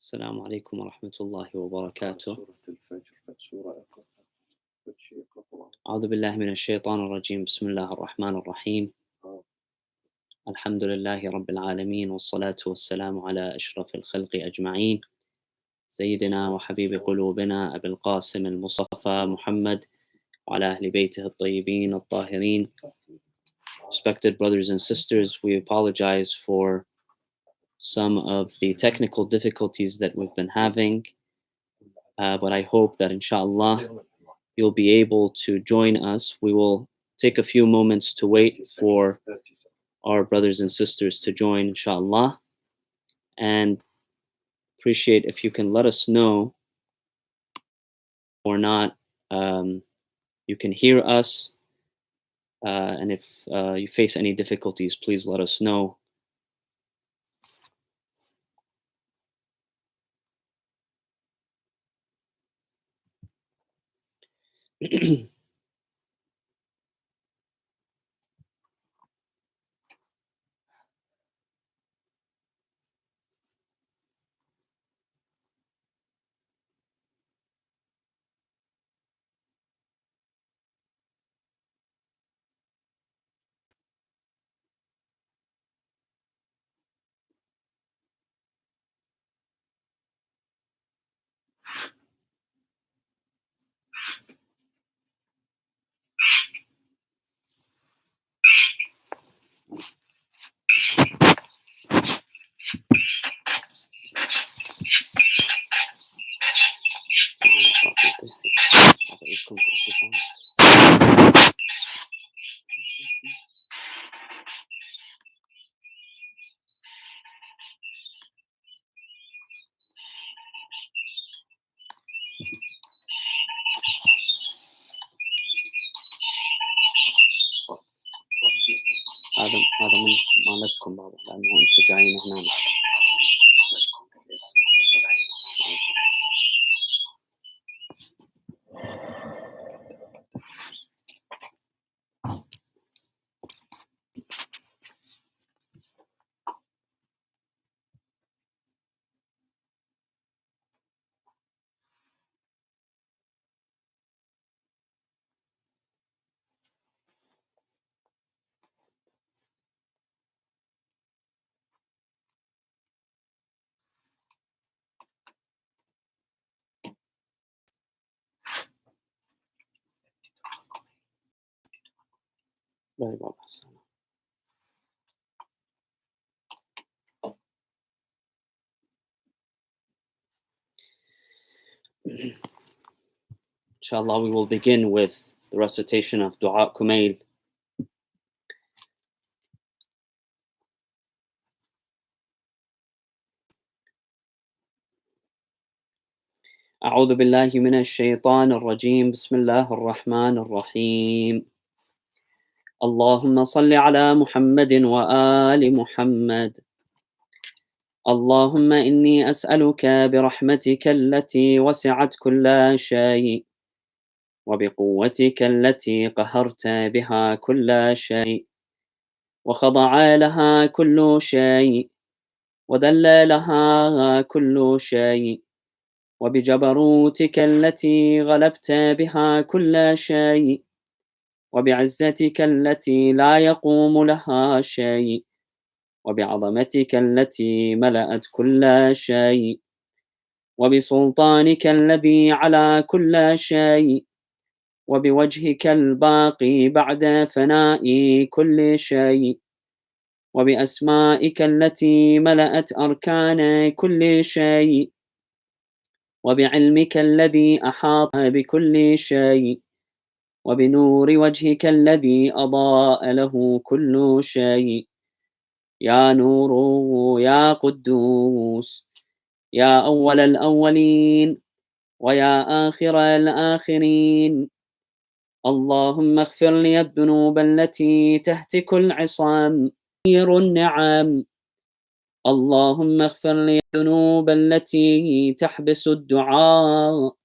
السلام عليكم ورحمة الله وبركاته. سورة الفجر سورة اقرأ. أعوذ بالله من الشيطان الرجيم. بسم الله الرحمن الرحيم. الحمد لله رب العالمين، والصلاة والسلام على أشرف الخلق أجمعين، سيدنا وحبيب قلوبنا أبي القاسم المصطفى محمد وعلى أهل بيته الطيبين الطاهرين. Respected brothers and sisters, we apologize for some of the technical difficulties that we've been having, but I hope that inshallah you'll be able to join us. We will take a few moments to wait for our brothers and sisters to join, inshallah, and appreciate if you can let us know or not you can hear us, and if you face any difficulties, please let us know. هذا من مالتكم بابا، لأنه أنتم جايين هنا. باي بابا. Inshallah, we will begin with the recitation of Dua Kumail. أعوذ بالله من الشيطان الرجيم. بسم الله الرحمن الرحيم. اللهم صل على محمد وآل محمد. اللهم إني أسألك برحمتك التي وسعت كل شيء، وبقوتك التي قهرت بها كل شيء، وخضع لها كل شيء، وذل لها كل شيء، وبجبروتك التي غلبت بها كل شيء، وبعزتك التي لا يقوم لها شيء، وبعظمتك التي ملأت كل شيء، وبسلطانك الذي على كل شيء، وبوجهك الباقي بعد فناء كل شيء، وبأسمائك التي ملأت أركان كل شيء، وبعلمك الذي أحاط بكل شيء، وبنور وجهك الذي أضاء له كل شيء، يا نور يا قدوس، يا أول الأولين ويا آخر الآخرين. اللهم اغفر لي الذنوب التي تهتك العصام النعم. اللهم اغفر لي الذنوب التي تحبس الدعاء.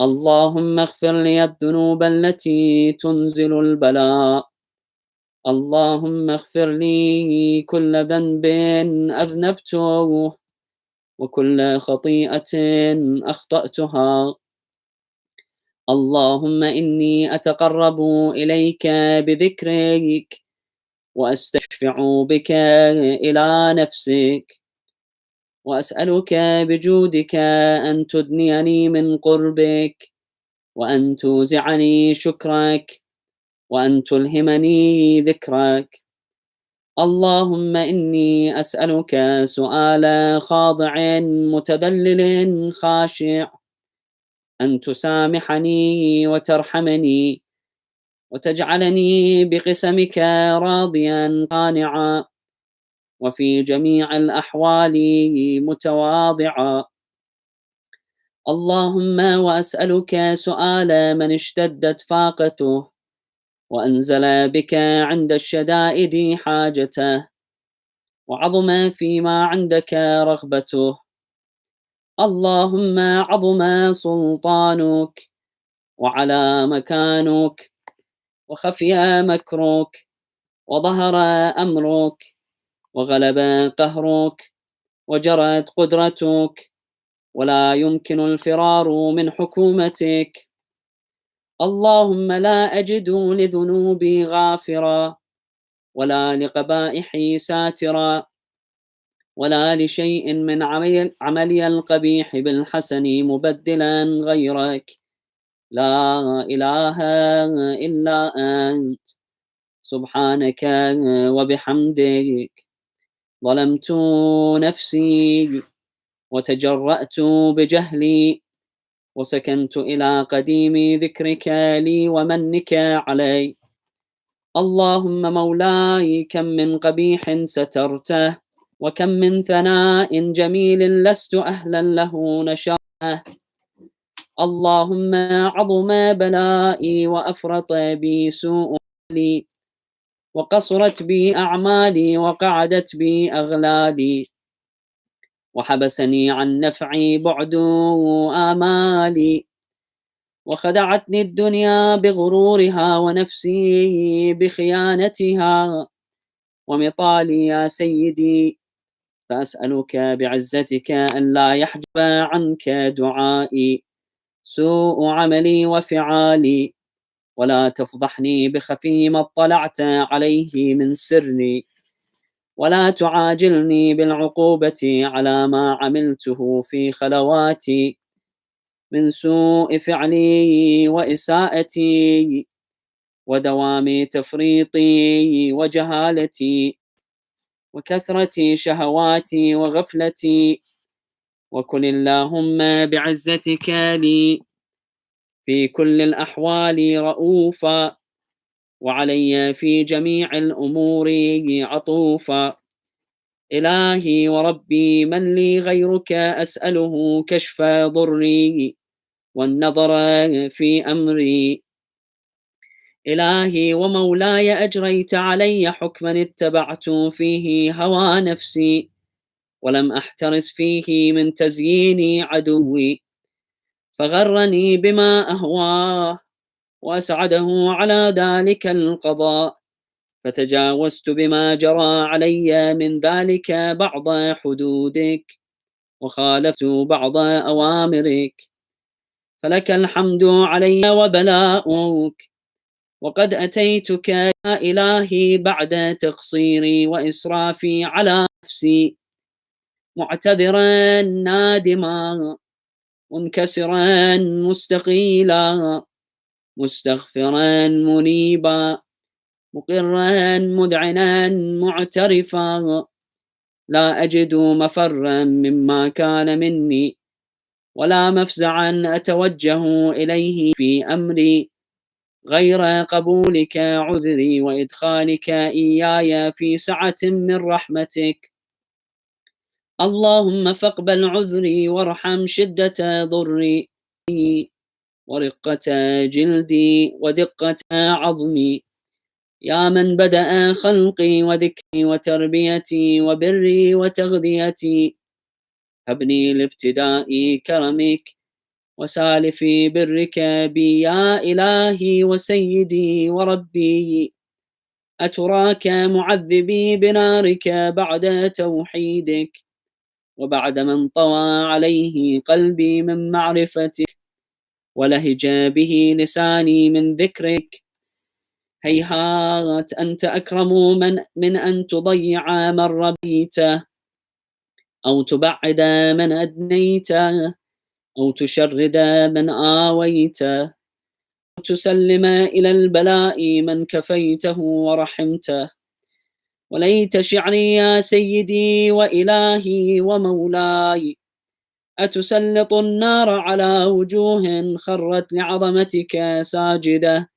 اللهم اغفر لي الذنوب التي تنزل البلاء. اللهم اغفر لي كل ذنب أذنبته وكل خطيئة أخطأتها. اللهم إني أتقرب إليك بذكرك وأستشفع بك إلى نفسك، وأسألك بجودك أن تدنيني من قربك، وأن توزعني شكرك، وأن تلهمني ذكرك. اللهم إني أسألك سؤال خاضع متذلل خاشع، أن تسامحني وترحمني وتجعلني بقسمك راضيا قانعا، وفي جميع الأحوال متواضعا. اللهم وأسألك سؤال من اشتدت فاقته وأنزل بك عند الشدائد حاجته، وعظم فيما عندك رغبته. اللهم عظم سلطانك وعلى مكانك وخفي مكرك وظهر أمرك وغلب قهرك وجرت قدرتك، ولا يمكن الفرار من حكومتك. اللهم لا أجد لذنوبي غافرا، ولا لقبائحي ساترا، ولا لشيء من عملي القبيح بالحسن مبدلا غيرك. لا إله إلا أنت سبحانك وبحمدك. ظلمت نفسي وتجرأت بجهلي، وسكنت إلى قديم ذكرك لي ومنك علي. اللهم مولاي كم من قبيح سترته، وكم من ثناء جميل لست أهلا له نشره. اللهم عظم بلائي وأفرط بي سوء لي، وقصرت بي أعمالي وقعدت بي أغلالي، وحبسني عن نفعي بعد آمالي، وخدعتني الدنيا بغرورها ونفسي بخيانتها ومطالي يا سيدي. فأسألك بعزتك أن لا يحجب عنك دعائي سوء عملي وفعالي، ولا تفضحني بخفي ما اطلعت عليه من سري، ولا تعاجلني بالعقوبة على ما عملته في خلواتي من سوء فعلي وإساءتي ودوام تفريطي وجهالتي وكثرة شهواتي وغفلتي. وكن اللهم بعزتك لي في كل الأحوال رؤوفا، وعلي في جميع الأمور عطوفا. إلهي وربي من لي غيرك أسأله كشف ضري والنظر في أمري. إلهي ومولاي أجريت علي حكما اتبعت فيه هوى نفسي، ولم أحترس فيه من تزيين عدوي، فغرني بما أهواه وأسعده على ذلك القضاء، فتجاوزت بما جرى علي من ذلك بعض حدودك، وخالفت بعض أوامرك. فلك الحمد علي وبلاؤك، وقد أتيتك يا إلهي بعد تقصيري وإسرافي على نفسي، معتذرا نادما منكسرا مستقيلا مستغفرا منيبا مقرا مذعنا معترفا. لا أجد مفرا مما كان مني، ولا مفزعا أتوجه إليه في أمري غير قبولك عذري وإدخالك إياي في سعة من رحمتك. اللهم فاقبل عذري وارحم شدة ضري ورقة جلدي ودقة عظمي، يا من بدأ خلقي وذكري وتربيتي وبري وتغذيتي. هبني لابتداء كرمك وسالف برك بي يا إلهي وسيدي وربي. أتراك معذبي بنارك بعد توحيدك، وبعدما انطوى عليه قلبي من معرفتك ولهج به لساني من ذكرك. هيهات أنت أكرم من أن تضيع من ربيته، أو تبعد من أدنيته، أو تشرد من آويته، أو تسلم إلى البلاء من كفيته ورحمته. وليت شعري يا سيدي وإلهي ومولاي، أتسلط النار على وجوه خرت لعظمتك ساجدة،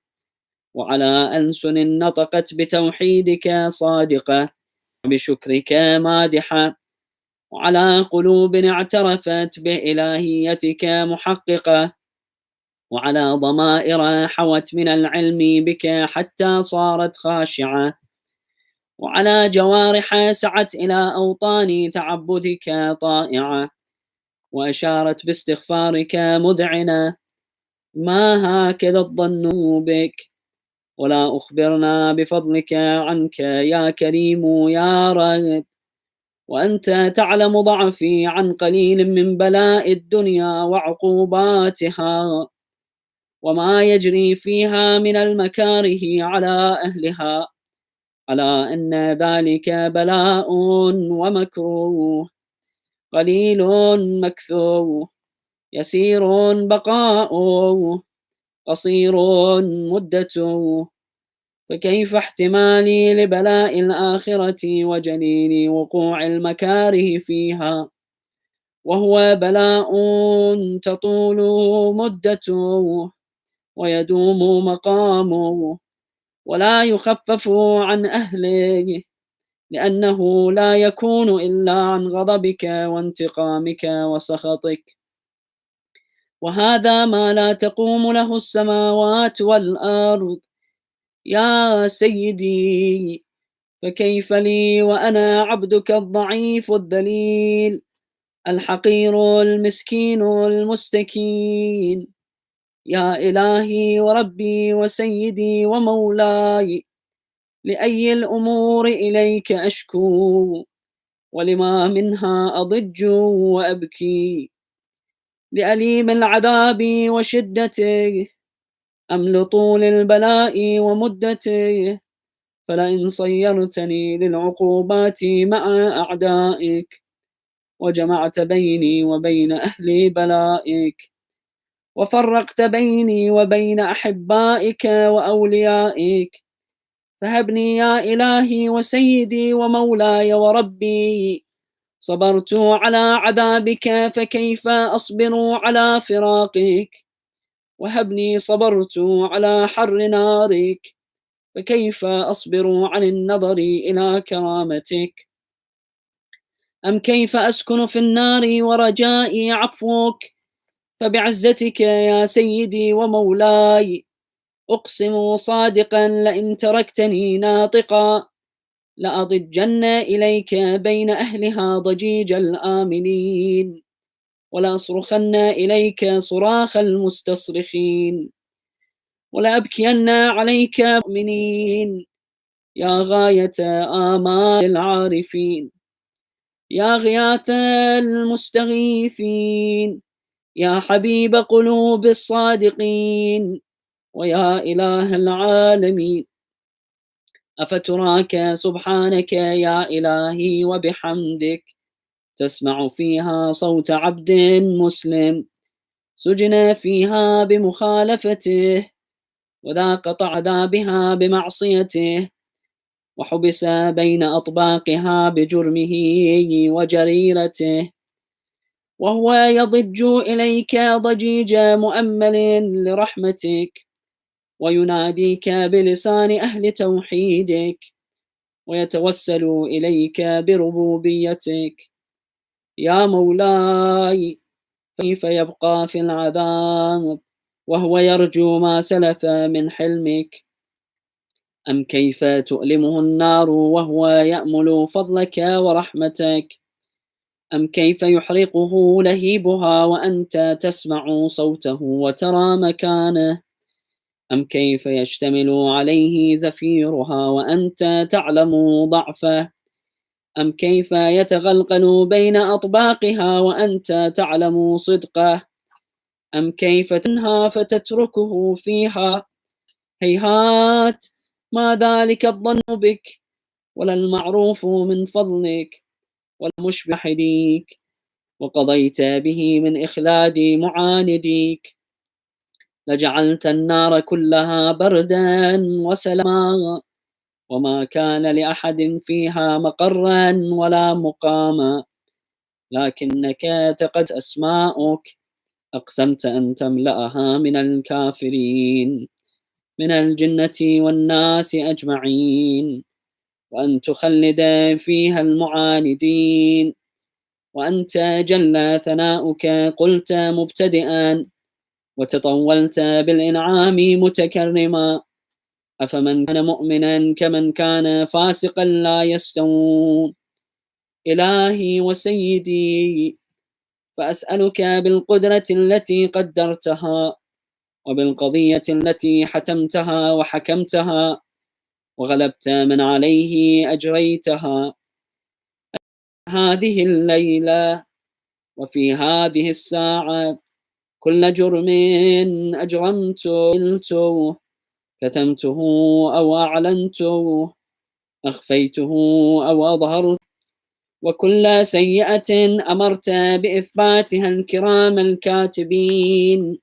وعلى ألسن نطقت بتوحيدك صادقة، وبشكرك مادحة، وعلى قلوب اعترفت بإلهيتك محققة، وعلى ضمائر حوت من العلم بك حتى صارت خاشعة، وعلى جوارح سعت إلى أوطان تعبدك طائعة، وأشارت باستغفارك مذعنة. ما هكذا الظن بك، ولا أخبرنا بفضلك عنك يا كريم يا رب، وأنت تعلم ضعفي عن قليل من بلاء الدنيا وعقوباتها، وما يجري فيها من المكاره على أهلها، على أن ذلك بلاء ومكروه، قليل مكثوه، يسير بقاؤه، قصير مدته. فكيف احتمالي لبلاء الآخرة وجليل وقوع المكاره فيها، وهو بلاء تطول مدته ويدوم مقامه، ولا يخفف عن أهله، لأنه لا يكون إلا عن غضبك وانتقامك وسخطك. وهذا ما لا تقوم له السماوات والأرض يا سيدي، فكيف لي وأنا عبدك الضعيف الذليل الحقير المسكين المستكين. يا إلهي وربي وسيدي ومولاي، لأي الأمور إليك أشكو، ولما منها أضج وأبكي، لأليم العذاب وشدته أم لطول البلاء ومدته؟ فلئن صيرتني للعقوبات مع أعدائك، وجمعت بيني وبين أهل بلائك، وفرقت بيني وبين أحبائك وأوليائك، فهبني يا إلهي وسيدي ومولاي وربي. صبرت على عذابك فكيف أصبر على فراقك، وهبني صبرت على حر نارك فكيف أصبر عن النظر إلى كرامتك. أم كيف أسكن في النار ورجائي عفوك، فبعزتك يا سيدي ومولاي أقسم صادقا لئن تركتني ناطقا لأضجن إليك بين أهلها ضجيج الآمنين، ولأصرخن إليك صراخ المستصرخين، ولأبكين عليك مؤمنين. يا غاية آمال العارفين، يا غياث المستغيثين، يا حبيب قلوب الصادقين، ويا إله العالمين. أفتراك سبحانك يا إلهي وبحمدك تسمع فيها صوت عبد مسلم سجن فيها بمخالفته، وذاق عذابها بمعصيته، وحبس بين أطباقها بجرمه وجريرته، وهو يضج إليك ضجيج مؤمل لرحمتك، ويناديك بلسان أهل توحيدك، ويتوسل إليك بربوبيتك. يا مولاي، كيف يبقى في العذاب وهو يرجو ما سلف من حلمك؟ أم كيف تؤلمه النار وهو يأمل فضلك ورحمتك؟ أم كيف يحرقه لهيبها وأنت تسمع صوته وترى مكانه؟ أم كيف يشتمل عليه زفيرها وأنت تعلم ضعفه؟ أم كيف يتغلغل بين أطباقها وأنت تعلم صدقه؟ أم كيف تنهى فتتركه فيها؟ هيهات، ما ذلك الظن بك، ولا المعروف من فضلك، ولا المشبه حديك، وقضيت به من إخلاد معانديك، لجعلت النار كلها بردا وسلاما، وما كان لأحد فيها مقرا ولا مقاما، لكنك تقد أسماؤك أقسمت أن تملأها من الكافرين من الجنة والناس أجمعين، وأن تخلد فيها المعاندين. وأنت جل ثناؤك قلت مبتدئا، وتطولت بالإنعام متكرما، أفمن كان مؤمنا كمن كان فاسقا لا يستوون. إلهي وسيدي، فأسألك بالقدرة التي قدرتها، وبالقضية التي حتمتها وحكمتها وغلبت من عليه أجريتها، هذه الليلة وفي هذه الساعة كل جرم أجرمته كتمته أو أعلنته، أخفيته أو أظهرته، وكل سيئة أمرت بإثباتها الكرام الكاتبين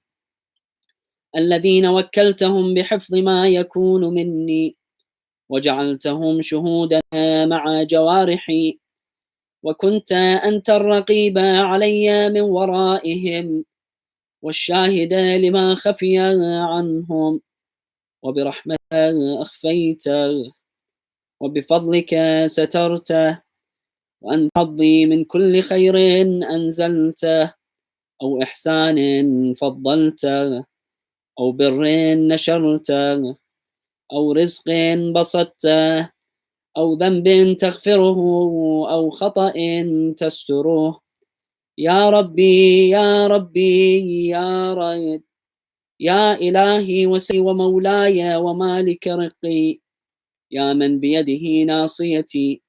الذين وكلتهم بحفظ ما يكون مني، وجعلتهم شهودا مع جوارحي، وكنت أنت الرقيب علي من ورائهم، والشاهد لما خفي عنهم، وبرحمتك أخفيته، وبفضلك سترته، وأن حظي من كل خير أنزلته، أو إحسان فضلته، أو بر نشرته، أو رزق بسطته، أو ذنب تغفره، أو خطأ تستره، يا ربي يا ربي يا رب، يا إلهي ومولاي ومالك رقي، يا من بيده ناصيتي،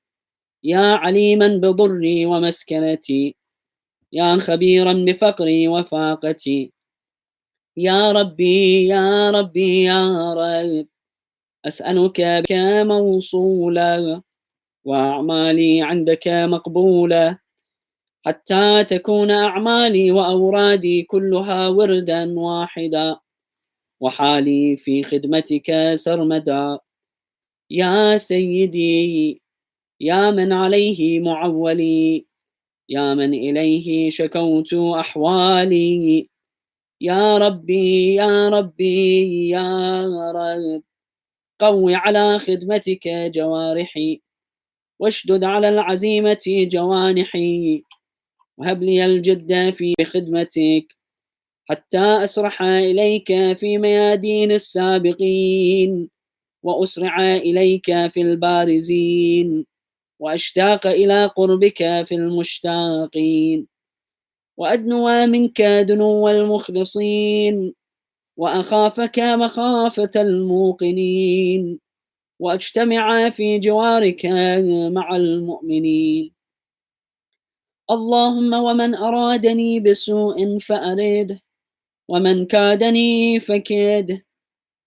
يا عليما بضري ومسكنتي، يا خبيرا بفقري وفاقتي، يا ربي يا ربي يا رب، أسألك بك موصولا، وأعمالي عندك مقبولة، حتى تكون أعمالي وأورادي كلها وردا واحدا، وحالي في خدمتك سرمدا. يا سيدي، يا من عليه معولي، يا من إليه شكوت أحوالي، يا ربي يا ربي يا رب، قوي على خدمتك جوارحي، واشدد على العزيمة جوانحي، وهب لي الجد في خدمتك، حتى أسرح إليك في ميادين السابقين، وأسرع إليك في البارزين، وأشتاق إلى قربك في المشتاقين، وأدنو منك دنو المخلصين، وأخافك مخافة الموقنين، وأجتمع في جوارك مع المؤمنين. اللهم ومن أرادني بسوء فأرده، ومن كادني فكده،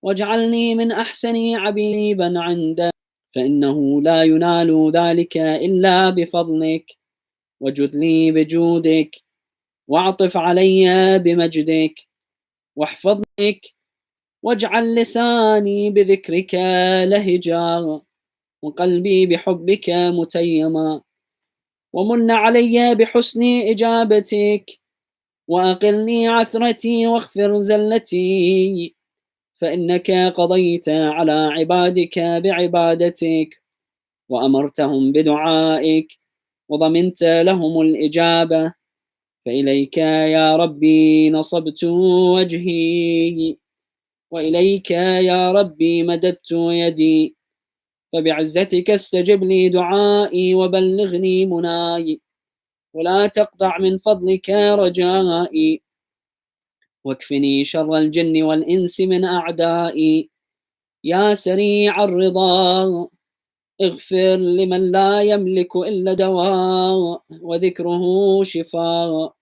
واجعلني من أحسن عبيبا عندك، فإنه لا ينال ذلك إلا بفضلك، وجد لي بجودك، واعطف علي بمجدك، واحفظنك، واجعل لساني بذكرك لهجا، وقلبي بحبك متيما، ومن علي بحسن إجابتك، وأقلني عثرتي واغفر زلتي، فإنك قضيت على عبادك بعبادتك، وأمرتهم بدعائك، وضمنت لهم الإجابة، فإليك يا ربي نصبت وجهي، وإليك يا ربي مددت يدي، فبعزتك استجب لي دعائي وبلغني مناي، ولا تقطع من فضلك رجائي، واكفني شر الجن والإنس من أعدائي، يا سريع الرضا، اغفر لمن لا يملك إلا دواء وذكره شفاء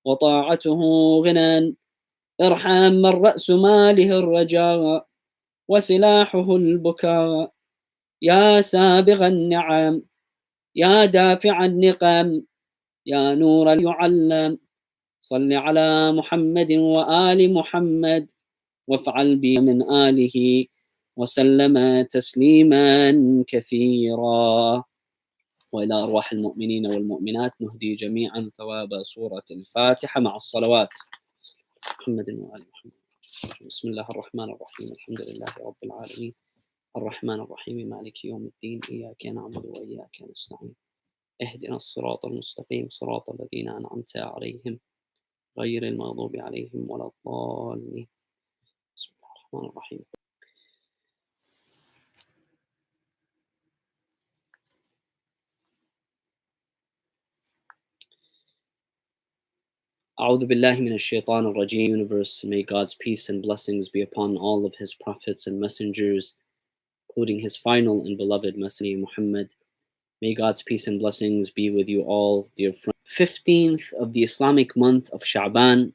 وطاعته غنى ارحم من رأس ماله الرجاء وسلاحه البكاء يا سابغ النعم يا دافع النقم يا نور يعلم صل على محمد وآل محمد وافعل بي من آله وسلم تسليما كثيرا. وإلى أرواح المؤمنين والمؤمنات نهدي جميعا ثواب سورة الفاتحة مع الصلوات. محمد وآل محمد. بسم الله الرحمن الرحيم. الحمد لله رب العالمين الرحمن الرحيم مالك يوم الدين إياك نعبد وإياك نستعين اهدنا الصراط المستقيم صراط الذين أنعمت عليهم غير المغضوب عليهم ولا الضالين. بسم الله الرحمن الرحيم. أعوذ بالله من الشيطان الرجيم. Universe, may God's peace and blessings be upon all of His prophets and messengers, including His final and beloved Messenger Muhammad. May God's peace and blessings be with you all, dear friends. 15th of the Islamic month of Sha'ban,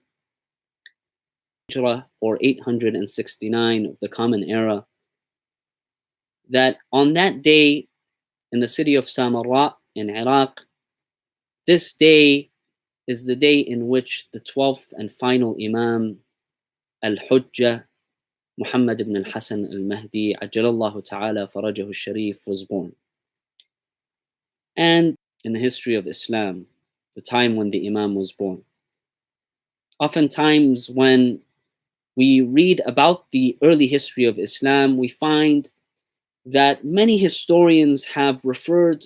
or 869 of the Common Era, that on that day in the city of Samarra in Iraq, this day is the day in which the 12th and final Imam Al-Hujjah Muhammad ibn al-Hasan al-Mahdi Ajjalallahu ta'ala farajahu al-Sharif was born. And in the history of Islam, the time when the Imam was born. Oftentimes when we read about the early history of Islam, we find that many historians have referred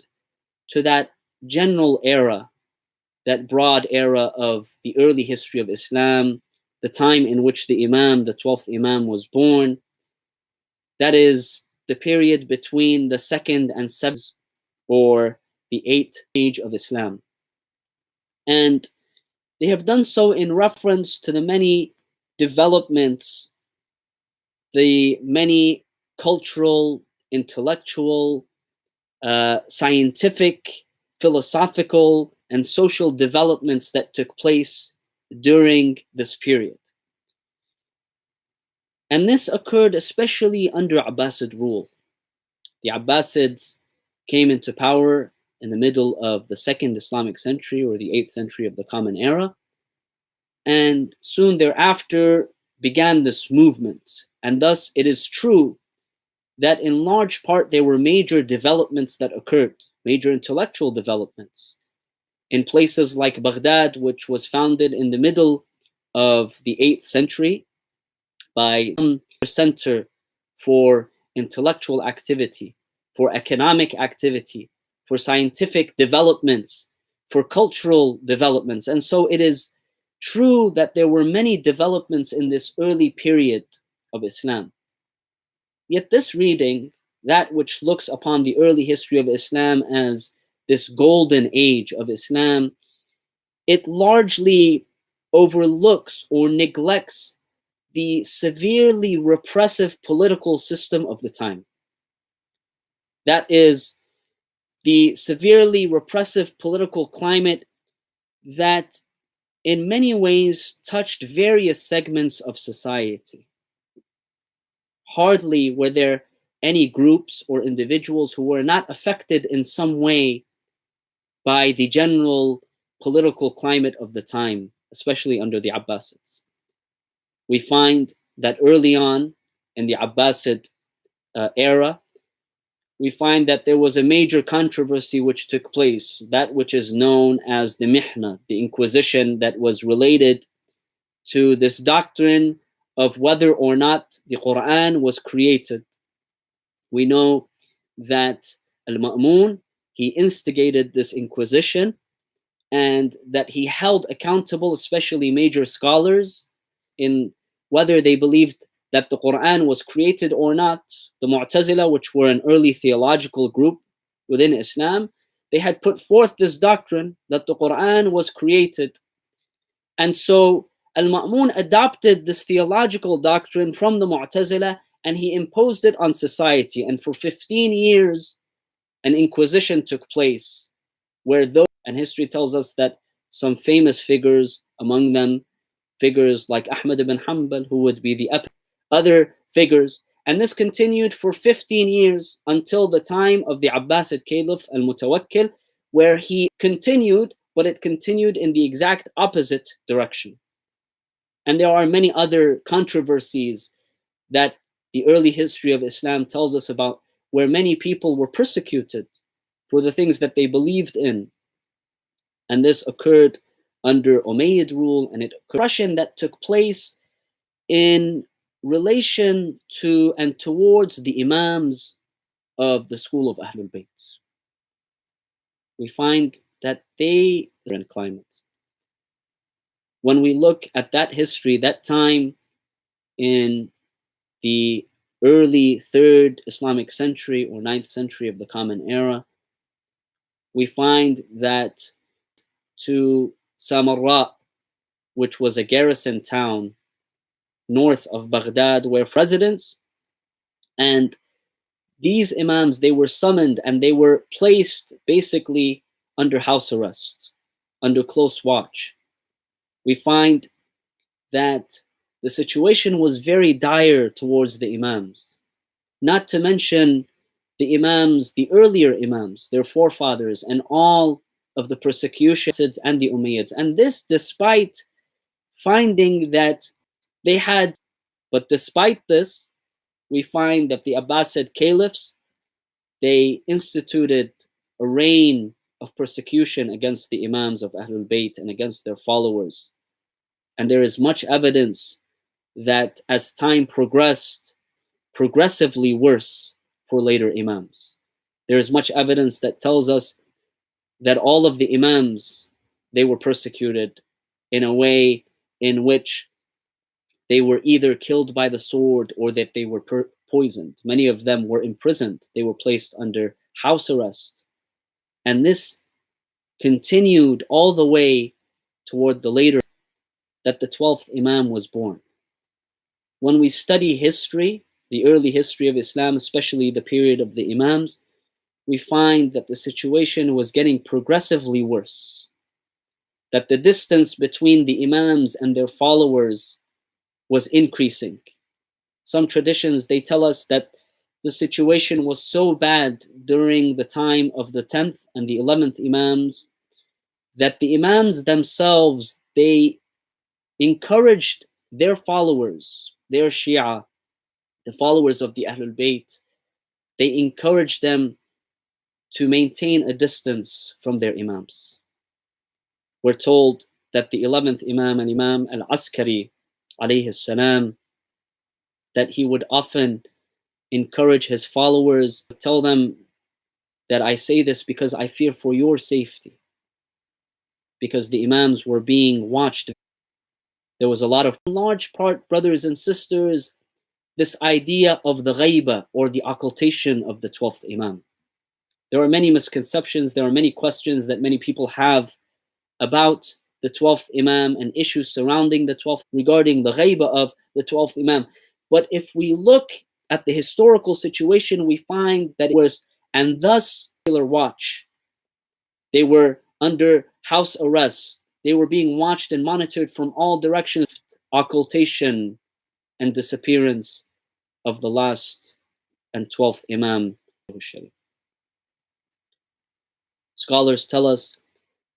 to that general era, that broad era of the early history of Islam, the time in which the Imam, the 12th Imam, was born. That is the period between the 2nd and 7th, or the 8th age of Islam. And they have done so in reference to the many developments, the many cultural, intellectual, scientific, philosophical, and social developments that took place during this period. And this occurred especially under Abbasid rule. The Abbasids came into power in the middle of the 2nd Islamic century, or the 8th century of the Common Era. And soon thereafter began this movement. And thus it is true that in large part there were major developments that occurred, major intellectual developments in places like Baghdad, which was founded in the middle of the 8th century by a center for intellectual activity, for economic activity, for scientific developments, for cultural developments. And so it is true that there were many developments in this early period of Islam. Yet this reading, that which looks upon the early history of Islam as this golden age of Islam, it largely overlooks or neglects the severely repressive political system of the time. That is, the severely repressive political climate that in many ways touched various segments of society. Hardly were there any groups or individuals who were not affected in some way by the general political climate of the time, especially under the Abbasids. We find that early on in the Abbasid era, we find that there was a major controversy which took place, that which is known as the Mihna, the Inquisition, that was related to this doctrine of whether or not the Quran was created. We know that Al-Ma'mun, he instigated this Inquisition, and that he held accountable, especially major scholars, in whether they believed that the Quran was created or not. The Mu'tazila, which were an early theological group within Islam, they had put forth this doctrine that the Quran was created. And so Al-Ma'mun adopted this theological doctrine from the Mu'tazila, and he imposed it on society. And for 15 years, an inquisition took place where those, and history tells us that some famous figures, among them figures like Ahmad ibn Hanbal, who would be the other figures, and this continued for 15 years until the time of the Abbasid Caliph al-Mutawakkil, where he continued, but it continued in the exact opposite direction. And there are many other controversies that the early history of Islam tells us about, where many people were persecuted for the things that they believed in. And this occurred under Umayyad rule, and it oppression that took place in relation to and towards the Imams of the school of Ahlul Bayt. We find that they are in climate. When we look at that history, that time in the early 3rd Islamic century or 9th century of the Common Era, we find that to Samarra, which was a garrison town north of Baghdad, were residents, and these imams, they were summoned and they were placed basically under house arrest, under close watch. We find that the situation was very dire towards the imams, not to mention the imams, the earlier imams, their forefathers, and all of the persecutions and the Umayyads. And this despite finding that they had, but despite this, we find that the Abbasid caliphs, they instituted a reign of persecution against the imams of Ahlul Bayt and against their followers. And there is much evidence that as time progressed, progressively worse for later imams. There is much evidence that tells us that all of the imams, they were persecuted in a way in which they were either killed by the sword or that they were poisoned. Many of them were imprisoned. They were placed under house arrest. And this continued all the way toward the later that the 12th Imam was born. When we study history, the early history of Islam, especially the period of the Imams, we find that the situation was getting progressively worse. That the distance between the Imams and their followers was increasing. Some traditions, they tell us that the situation was so bad during the time of the 10th and the 11th Imams that the Imams themselves, they encouraged their followers, their Shia, the followers of the Ahlul Bayt, they encouraged them to maintain a distance from their Imams. We're told that the 11th Imam, and Imam al-Askari, alayhi salam, that he would often encourage his followers, tell them that I say this because I fear for your safety. Because the Imams were being watched. There was a lot of, large part, brothers and sisters, this idea of the ghaiba, or the occultation of the 12th Imam. There are many misconceptions, there are many questions that many people have about the 12th Imam and issues surrounding the 12th, regarding the ghaiba of the 12th Imam. But if we look at the historical situation, we find that it was, and thus, watch. They were under house arrest. They were being watched and monitored from all directions. Occultation and disappearance of the last and 12th Imam. Scholars tell us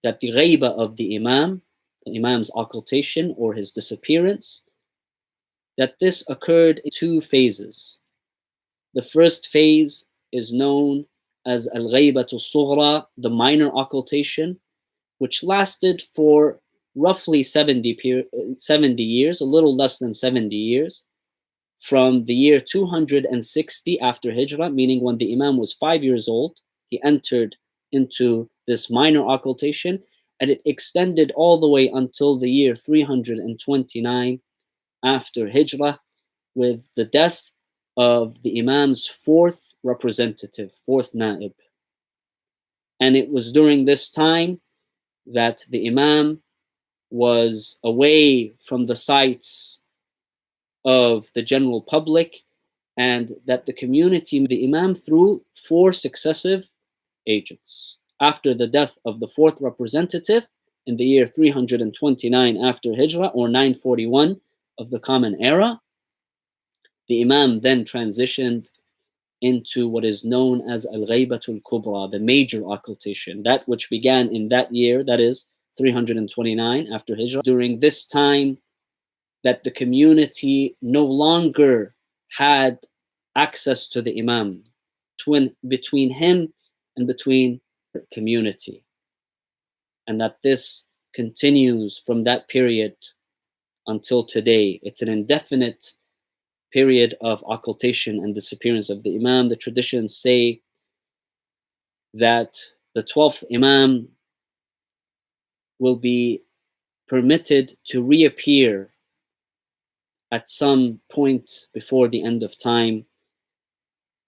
that the ghaiba of the Imam's occultation or his disappearance, that this occurred in 2 phases. The first phase is known as al-ghaibatu sughra, the minor occultation, which lasted for roughly 70 years, a little less than 70 years, from the year 260 after Hijrah, meaning when the Imam was 5 years old, he entered into this minor occultation, and it extended all the way until the year 329 after Hijrah, with the death of the Imam's 4th representative, 4th Na'ib. And it was during this time that the Imam was away from the sights of the general public, and that the community, the Imam, through 4 successive agents. After the death of the fourth representative in the year 329 after Hijrah, or 941 of the Common Era, the Imam then transitioned into what is known as Al-Ghaybatul Kubra, the major occultation, that which began in that year, that is 329 after Hijrah. During this time, that the community no longer had access to the Imam, between him and between the community, and that this continues from that period until today. It's an indefinite period of occultation and disappearance of the Imam. The traditions say that the 12th Imam will be permitted to reappear at some point before the end of time,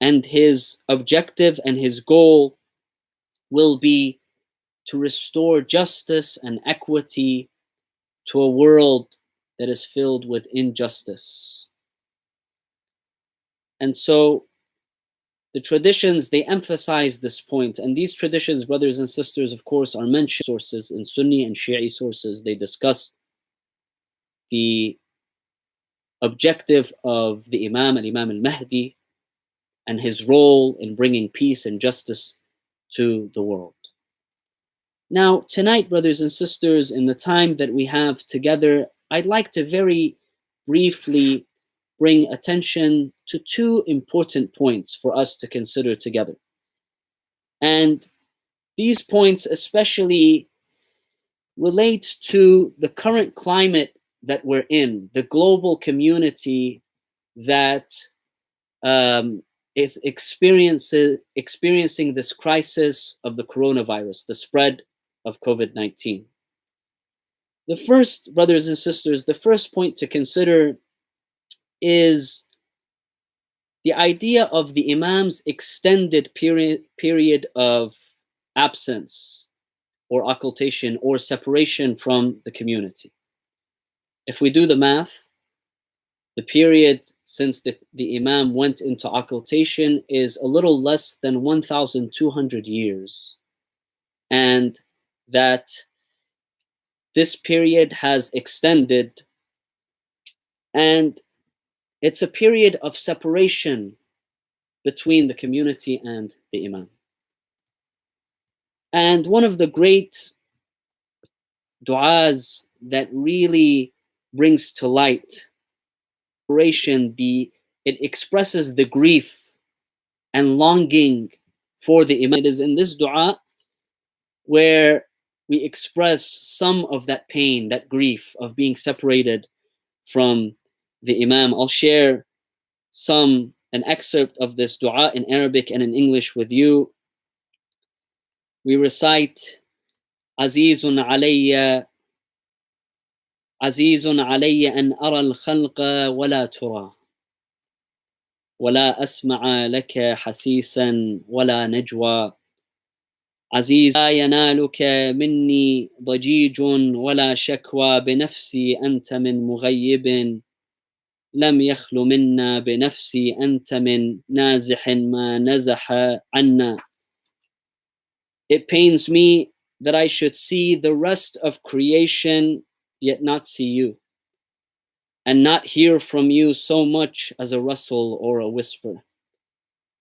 and his objective and his goal will be to restore justice and equity to a world that is filled with injustice. And so the traditions, they emphasize this point, and these traditions, brothers and sisters, of course, are mentioned sources in Sunni and Shi'i sources. They discuss the objective of the Imam, al-Imam al-Mahdi, and his role in bringing peace and justice to the world. Now, tonight, brothers and sisters, in the time that we have together, I'd like to very briefly bring attention to two important points for us to consider together. And these points especially relate to the current climate that we're in, the global community that is experiencing this crisis of the coronavirus, the spread of COVID-19. The first, brothers and sisters, the first point to consider is the idea of the Imam's extended period of absence or occultation or separation from the community. If we do the math, the period since the Imam went into occultation is a little less than 1,200 years. And that this period has extended, and it's a period of separation between the community and the Imam. And one of the great du'as that really brings to light it expresses the grief and longing for the Imam. It is in this du'a where we express some of that pain, that grief of being separated from the Imam. I'll share an excerpt of this du'a in Arabic and in English with you. We recite, Azizun alayya an ara al-khalqa wa la tura, wa la asma'a laka hasisan wa la najwa. عزيز لا ينالك مني ضجيج ولا شكوى بنفسي أنت من مغيب لم يخل منا بنفسي أنت من نازح ما نزح عنا. It pains me that I should see the rest of creation yet not see you, and not hear from you so much as a rustle or a whisper.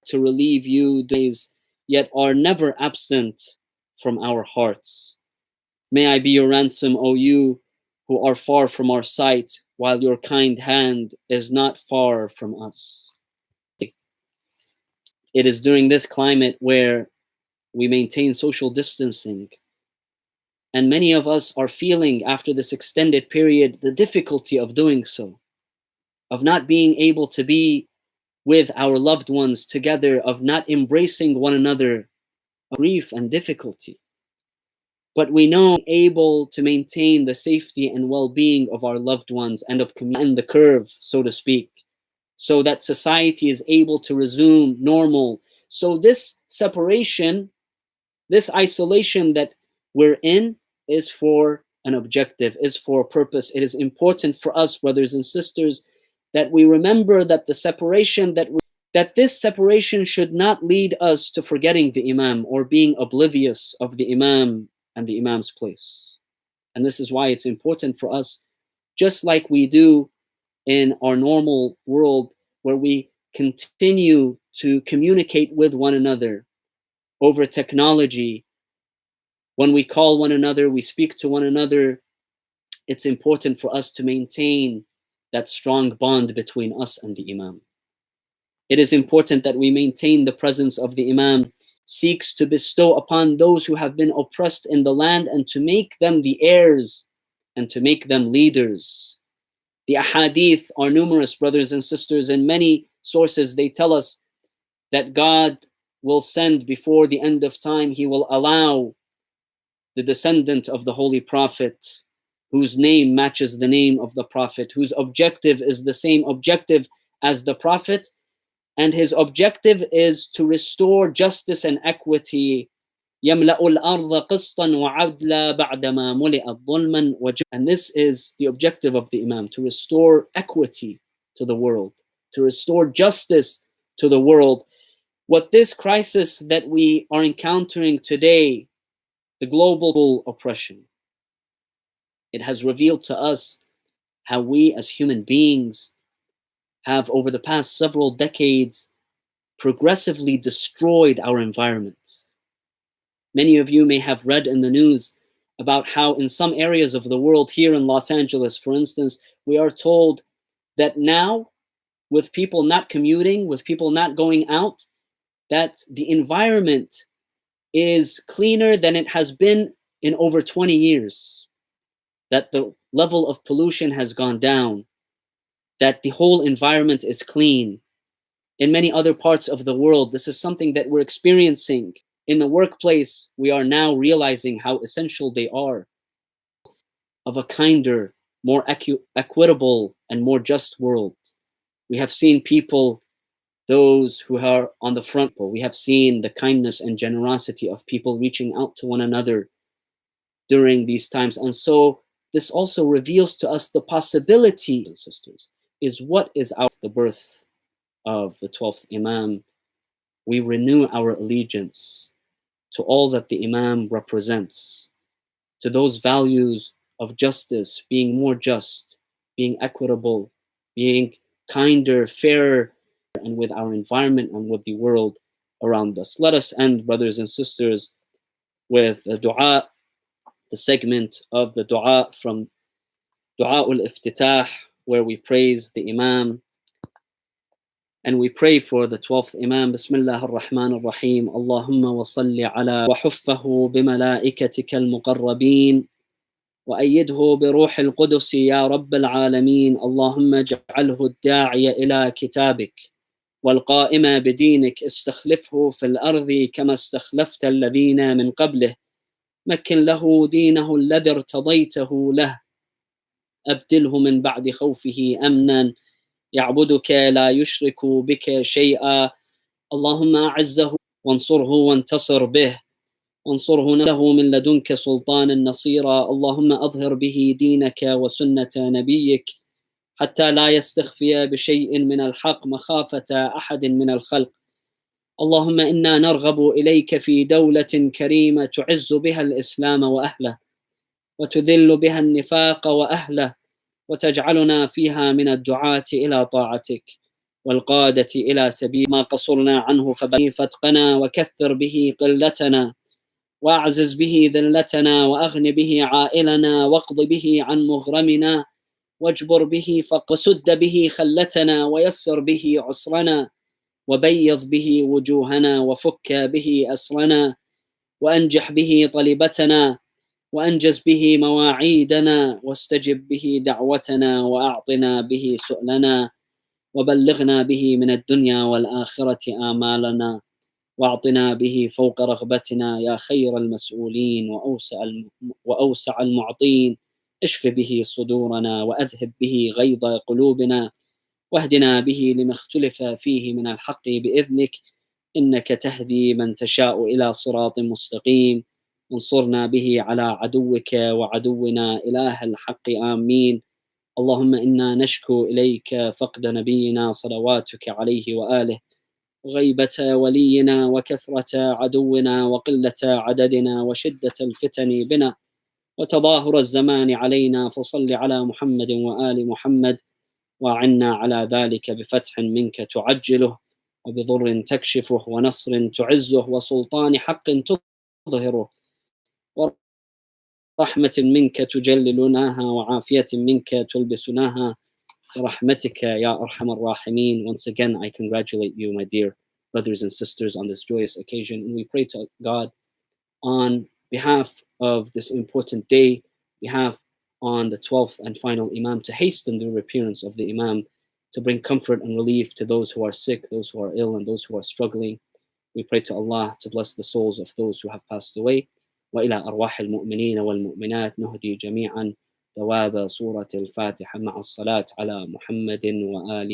To relieve you days yet are never absent from our hearts. May I be your ransom, O you who are far from our sight, while your kind hand is not far from us. It is during this climate where we maintain social distancing, and many of us are feeling, after this extended period, the difficulty of doing so, of not being able to be with our loved ones together, of not embracing one another, grief and difficulty. But we know able to maintain the safety and well-being of our loved ones and of community in the curve, so to speak, so that society is able to resume normal. So this separation, this isolation that we're in is for an objective, is for a purpose. It is important for us, brothers and sisters, that we remember that the separation that that this separation should not lead us to forgetting the Imam or being oblivious of the Imam and the Imam's place. And this is why it's important for us, just like we do in our normal world, where we continue to communicate with one another over technology. When we call one another, we speak to one another, it's important for us to maintain that strong bond between us and the Imam. It is important that we maintain the presence of the Imam, seeks to bestow upon those who have been oppressed in the land and to make them the heirs and to make them leaders. The ahadith are numerous, brothers and sisters. In many sources, they tell us that God will send before the end of time, He will allow the descendant of the Holy Prophet, whose name matches the name of the Prophet, whose objective is the same objective as the Prophet, and his objective is to restore justice and equity. يَمْلَأُ الْأَرْضَ قِسْطًا وَعَدْلًا بَعْدَمَا مُلِئَتْ ظُلْمًا وَجَوْرًا. And this is the objective of the Imam, to restore equity to the world, to restore justice to the world. What this crisis that we are encountering today, the global oppression, it has revealed to us how we as human beings have, over the past several decades, progressively destroyed our environment. Many of you may have read in the news about how in some areas of the world, here in Los Angeles, for instance, we are told that now, with people not commuting, with people not going out, that the environment is cleaner than it has been in over 20 years, that the level of pollution has gone down, that the whole environment is clean. In many other parts of the world, this is something that we're experiencing. In the workplace, we are now realizing how essential they are, of a kinder, more equitable, and more just world. We have seen people, those who are on the front, we have seen the kindness and generosity of people reaching out to one another during these times. And so this also reveals to us the possibility, sisters, is what is out the birth of the 12th Imam. We renew our allegiance to all that the Imam represents, to those values of justice, being more just, being equitable, being kinder, fairer, and with our environment and with the world around us. Let us end, brothers and sisters, with the dua, the segment of the dua from Dua al-Iftitah, where we praise the Imam and we pray for the 12th Imam. Bismillah ar-Rahman ar-Rahim. Allahumma wa salli ala wa huffahu bimalaikatika al-muqarrabin wa ayyidhu bi ruhi al-Qudusi ya Rabb al-Alameen. Allahumma ja'alhu ad-da'iya ila kitabik والقائم بدينك استخلفه في الأرض كما استخلفت الذين من قبله مكن له دينه الذي ارتضيته له أبدله من بعد خوفه أمنا يعبدك لا يشرك بك شيئا اللهم أعزه وانصره وانتصر به وانصره له من لدنك سلطانا نصيرا اللهم أظهر به دينك وسنة نبيك حتى لا يستخفي بشيء من الحق مخافة أحد من الخلق اللهم إنا نرغب إليك في دولة كريمة تعز بها الإسلام وأهله وتذل بها النفاق وأهله وتجعلنا فيها من الدعاة إلى طاعتك والقادة إلى سبيل ما قصرنا عنه فاتقنا وكثر به قلتنا وأعزز به ذلتنا وأغن به عائلنا واقض به عن مغرمنا واجبر به وسد به خلتنا ويسر به عسرنا وبيض به وجوهنا وفك به أسرنا وأنجح به طلبتنا وأنجز به مواعيدنا واستجب به دعوتنا وأعطنا به سؤلنا وبلغنا به من الدنيا والآخرة آمالنا واعطنا به فوق رغبتنا يا خير المسؤولين وأوسع المعطين اشف به صدورنا وأذهب به غيظ قلوبنا واهدنا به لما اختلف فيه من الحق بإذنك إنك تهدي من تشاء إلى صراط مستقيم انصرنا به على عدوك وعدونا إله الحق آمين اللهم إنا نشكو إليك فقد نبينا صلواتك عليه وآله غيبة ولينا وكثرة عدونا وقلة عددنا وشدة الفتن بنا وتظاهر الزمان علينا، فصل على محمد وآل محمد، وأعنا على ذلك بفتح منك تعجله، وبضر تكشفه، ونصر تعزه، وسلطان حق تظهره، ورحمة منك تجللناها، وعافية منك تلبسناها، برحمتك يا أرحم الراحمين. Once again, I congratulate you, my dear brothers and sisters, on this joyous occasion, and we pray to God on behalf of this important day, behalf on the 12th and final Imam, to hasten the appearance of the Imam, to bring comfort and relief to those who are sick, those who are ill, and those who are struggling. We pray to Allah to bless the souls of those who have passed away. وإلى أرواح المؤمنين والمؤمنات نهدي جميعا ثواب سورة الفاتحة مع الصلاة على محمد وآله